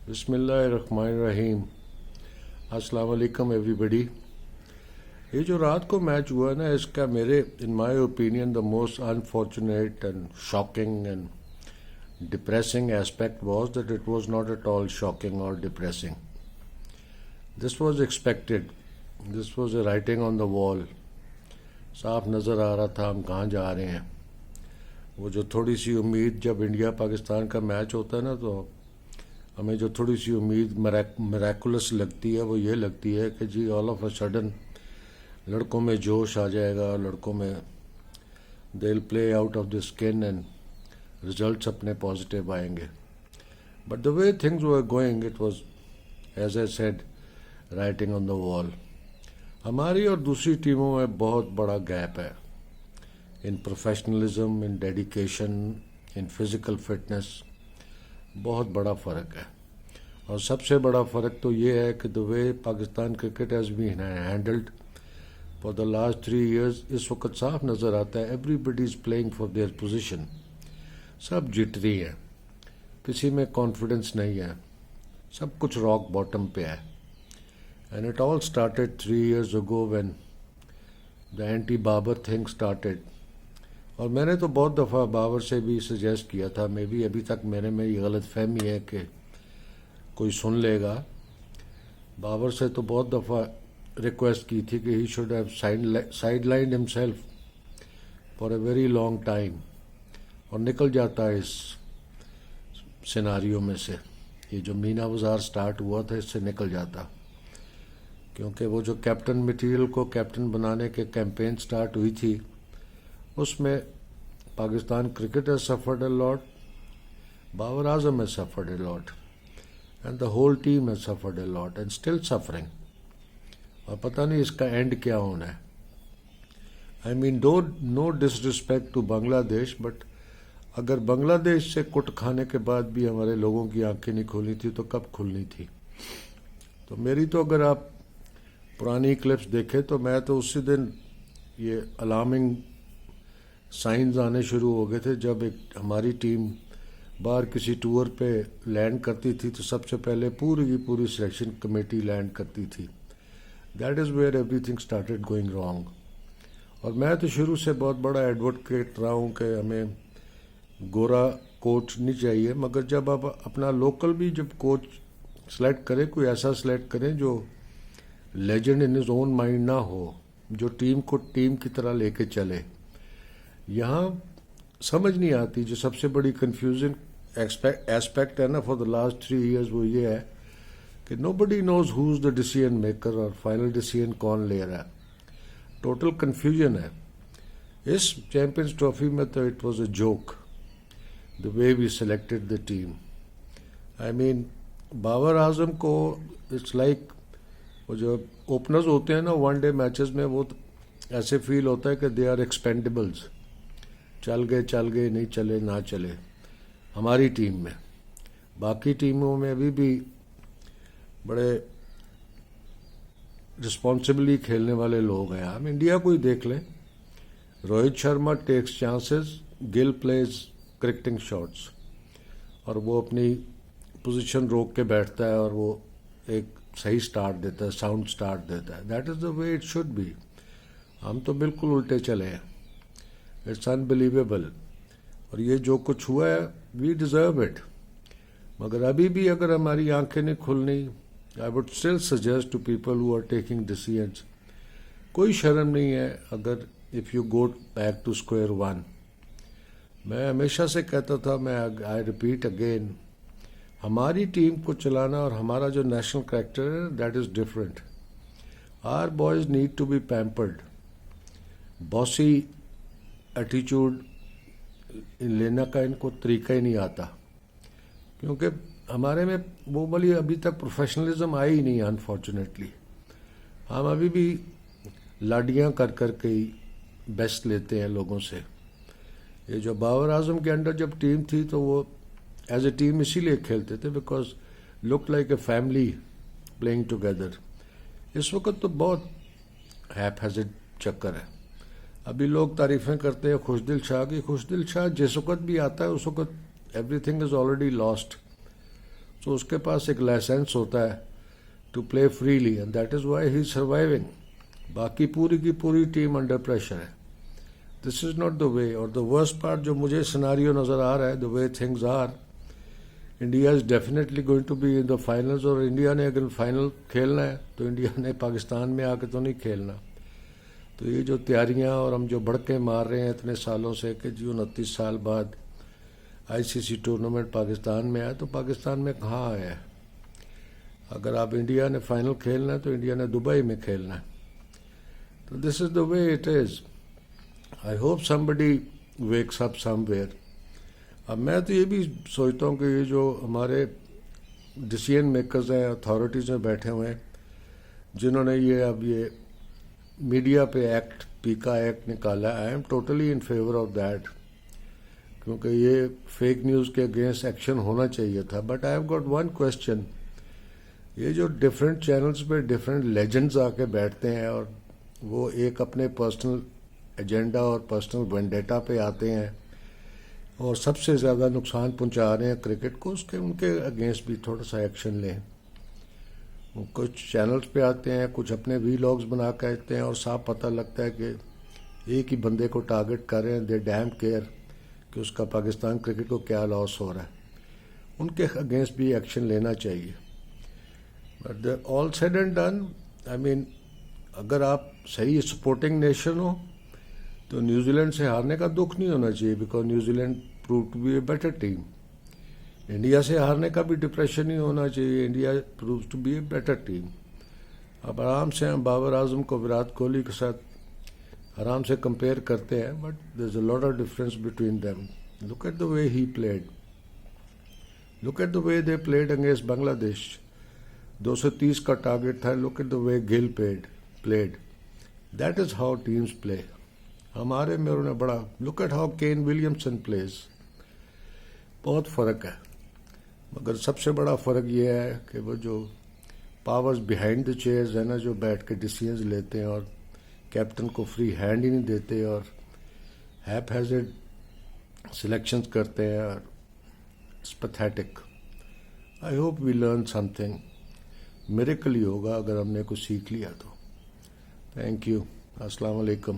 बिस्मिल्लाहिर्रहमानिर्रहीम। अस्सलाम वालेकुम एवरीबडी। ये जो रात को मैच हुआ ना, इसका मेरे in my opinion the most unfortunate and shocking and depressing aspect was that it was not at all shocking or depressing. This was expected. This was a writing on the wall. साफ नज़र आ रहा था हम कहाँ जा रहे हैं। वो जो थोड़ी सी उम्मीद जब इंडिया पाकिस्तान का मैच होता है ना, तो हमें जो थोड़ी सी उम्मीद मिराकुलस लगती है वो ये लगती है कि जी ऑल ऑफ अ सडन लड़कों में जोश आ जाएगा, लड़कों में they will play out of the skin and results अपने पॉजिटिव आएंगे. But the way things were going, it was as I said writing on the wall. हमारी और दूसरी टीमों में बहुत बड़ा गैप है in professionalism, in dedication, in physical fitness. बहुत बड़ा फ़र्क है. और सबसे बड़ा फ़र्क तो ये है कि the way Pakistan cricket has been handled for the last 3 years, इस वक्त साफ नज़र आता है everybody is playing for their position. सब जिटरी हैं, किसी में कॉन्फिडेंस नहीं है, सब कुछ रॉक बॉटम पे है. And it all started 3 years ago when the anti Babar thing started. और मैंने तो बहुत दफ़ा बाबर से भी सजेस्ट किया था, मे भी अभी तक मेरे में ये गलत फहमी है कि कोई सुन लेगा. बाबर से तो बहुत दफ़ा रिक्वेस्ट की थी कि he should have sidelined himself for a very long time, और निकल जाता है इस सिनारियो में से. ये जो मीना बाजार स्टार्ट हुआ था इससे निकल जाता, क्योंकि वो जो कैप्टन मटीरियल को कैप्टन बनाने के कैंपेन स्टार्ट हुई थी उसमें Pakistan cricket has suffered a lot, Babar Azam has suffered a lot, and the whole team has suffered a lot and still suffering. और पता नहीं इसका एंड क्या होना है. I mean no disrespect to Bangladesh, but अगर बांग्लादेश से कुट खाने के बाद भी हमारे लोगों की आंखें नहीं खुली थी तो कब खुलनी थी. तो मेरी तो अगर आप पुरानी क्लिप्स देखें तो मैं तो उसी दिन ये अलार्मिंग साइंस आने शुरू हो गए थे जब एक हमारी टीम बाहर किसी टूर पे लैंड करती थी तो सबसे पहले पूरी की पूरी सिलेक्शन कमेटी लैंड करती थी. That is where everything started going wrong. और मैं तो शुरू से बहुत बड़ा एडवोकेट रहा हूँ कि हमें गोरा कोच नहीं चाहिए, मगर जब आप अपना लोकल भी जब कोच सेलेक्ट करें, कोई ऐसा सेलेक्ट करें जो legend in his own mind ना हो, जो टीम को टीम की तरह लेके चले. यहाँ समझ नहीं आती. जो सबसे बड़ी कंफ्यूजिंग एस्पेक्ट है ना फॉर द लास्ट 3 years, वो ये है कि nobody knows who is the decision maker और फाइनल डिसीजन कौन ले रहा है. टोटल कंफ्यूजन है. इस चैंपियंस ट्रॉफी में तो it was a joke the way we selected the team. I mean Babar Azam को इट्स लाइक वो जो ओपनर्स होते हैं ना वनडे मैचेस में, वो ऐसे फील होता है कि दे आर एक्सपेंडेबल्स. चल गए नहीं चले ना चले. हमारी टीम में, बाकी टीमों में अभी भी बड़े रिस्पॉन्सिबली खेलने वाले लोग हैं. हम इंडिया को ही देख लें. Rohit Sharma takes chances, Gill plays cricketing shots, और वो अपनी पोजीशन रोक के बैठता है और वो एक सही स्टार्ट देता है, साउंड स्टार्ट देता है. That is the way it should be. हम तो बिल्कुल उल्टे चले हैं. It's unbelievable. और ये जो कुछ हुआ है वी डिज़र्व इट. मगर अभी भी अगर हमारी आंखें नहीं खुलनी, I would still suggest to people who are taking decisions, कोई शर्म नहीं है अगर if you go back to square one. मैं हमेशा से कहता था, मैं आई रिपीट अगेन, हमारी टीम को चलाना और हमारा जो नेशनल कैरेक्टर है that is different. Our boys need to be pampered. Bossy attitude लेने का इनको तरीका ही नहीं आता, क्योंकि हमारे में वो वाली अभी तक प्रोफेशनलिज्म आई ही नहीं है. अनफॉर्चुनेटली हम अभी भी लाडियाँ कर कर के ही बेस्ट लेते हैं लोगों से. ये जो बाबर आजम के अंडर जब टीम थी तो वो एज ए टीम इसीलिए खेलते थे because look like a family playing together. इस वक्त तो बहुत हैज़र्ड चक्कर है. अभी लोग तारीफ़ें करते हैं खुशदिल शाह की. खुशदिल शाह जिस वक्त भी आता है उस वक्त एवरीथिंग इज़ ऑलरेडी लॉस्ट. تو اس کے پاس ایک لائسنس ہوتا ہے to play freely and that is why he is surviving. باقی پوری کی پوری ٹیم انڈر پریشر ہے. This is not the way. اور دا ورسٹ پارٹ جو مجھے سیناریو نظر آ رہا ہے, the way things are, India is definitely going to be in the finals. اور انڈیا نے اگر فائنل کھیلنا ہے تو انڈیا نے پاکستان میں آ کے تو نہیں کھیلنا. تو یہ جو تیاریاں اور ہم جو بڑکیں مار رہے ہیں اتنے سالوں سے کہ جو 29 سال بعد آئی سی سی ٹورنامنٹ پاکستان میں آیا, تو پاکستان میں کہاں آیا ہے؟ اگر آپ انڈیا نے فائنل کھیلنا ہے تو انڈیا نے دبئی میں کھیلنا ہے. تو this is the way it is. I hope somebody wakes up somewhere. اب میں تو یہ بھی سوچتا ہوں کہ یہ جو ہمارے ڈیسیژن میکرز ہیں, اتھارٹیز میں بیٹھے ہوئے ہیں, جنہوں نے یہ میڈیا پہ ایکٹ, پیکا ایکٹ نکالا, I am totally in favour of that, کیونکہ یہ فیک نیوز کے اگینسٹ ایکشن ہونا چاہیے تھا. But I have got one question. یہ جو ڈفرینٹ چینلز پہ ڈفرینٹ لیجنڈز آ کے بیٹھتے ہیں اور وہ ایک اپنے پرسنل ایجنڈا اور پرسنل وینڈیٹا پہ آتے ہیں اور سب سے زیادہ نقصان پہنچا رہے ہیں کرکٹ کو, ان کے اگینسٹ بھی تھوڑا سا ایکشن لیں. کچھ چینلز پہ آتے ہیں, کچھ اپنے وی لاگز بنا کے آتے ہیں اور صاف پتہ لگتا ہے کہ ایک ہی بندے کو ٹارگٹ کر رہے ہیں. دے ڈیم کیئر کہ اس کا پاکستان کرکٹ کو کیا لاس ہو رہا ہے. ان کے اگینسٹ بھی ایکشن لینا چاہیے. But all said and done, I mean اگر آپ صحیح سپورٹنگ نیشن ہو تو نیوزی لینڈ سے ہارنے کا دکھ نہیں ہونا چاہیے, because New Zealand prove to be a better team. India سے ہارنے کا بھی ڈپریشن نہیں ہونا چاہیے, India proves to be a better team. اب آرام سے ہم بابر اعظم کو وراٹ کوہلی کے ساتھ آرام سے کمپیئر کرتے ہیں, but there is a lot of difference between them. Look at the way he played, look at the way they played against Bangladesh. 230 کا ٹارگیٹ تھا. Look at the way Gill played. That is how teams play. ہمارے میں انہوں نے بڑا, look at how Kane Williamson plays. بہت فرق ہے. مگر سب سے بڑا فرق یہ ہے کہ وہ جو پاورز بیہائنڈ دا چیئرز ہیں نا, جو بیٹھ کے ڈیسیژنز لیتے ہیں اور کیپٹن کو فری ہینڈ ہی نہیں دیتے اور ہیپ ہیزڈ سلیکشنز کرتے ہیں, اور it's pathetic. I hope we learn something. Miracle ہی ہوگا اگر ہم نے کچھ سیکھ لیا تو. Thank you. السلام علیکم.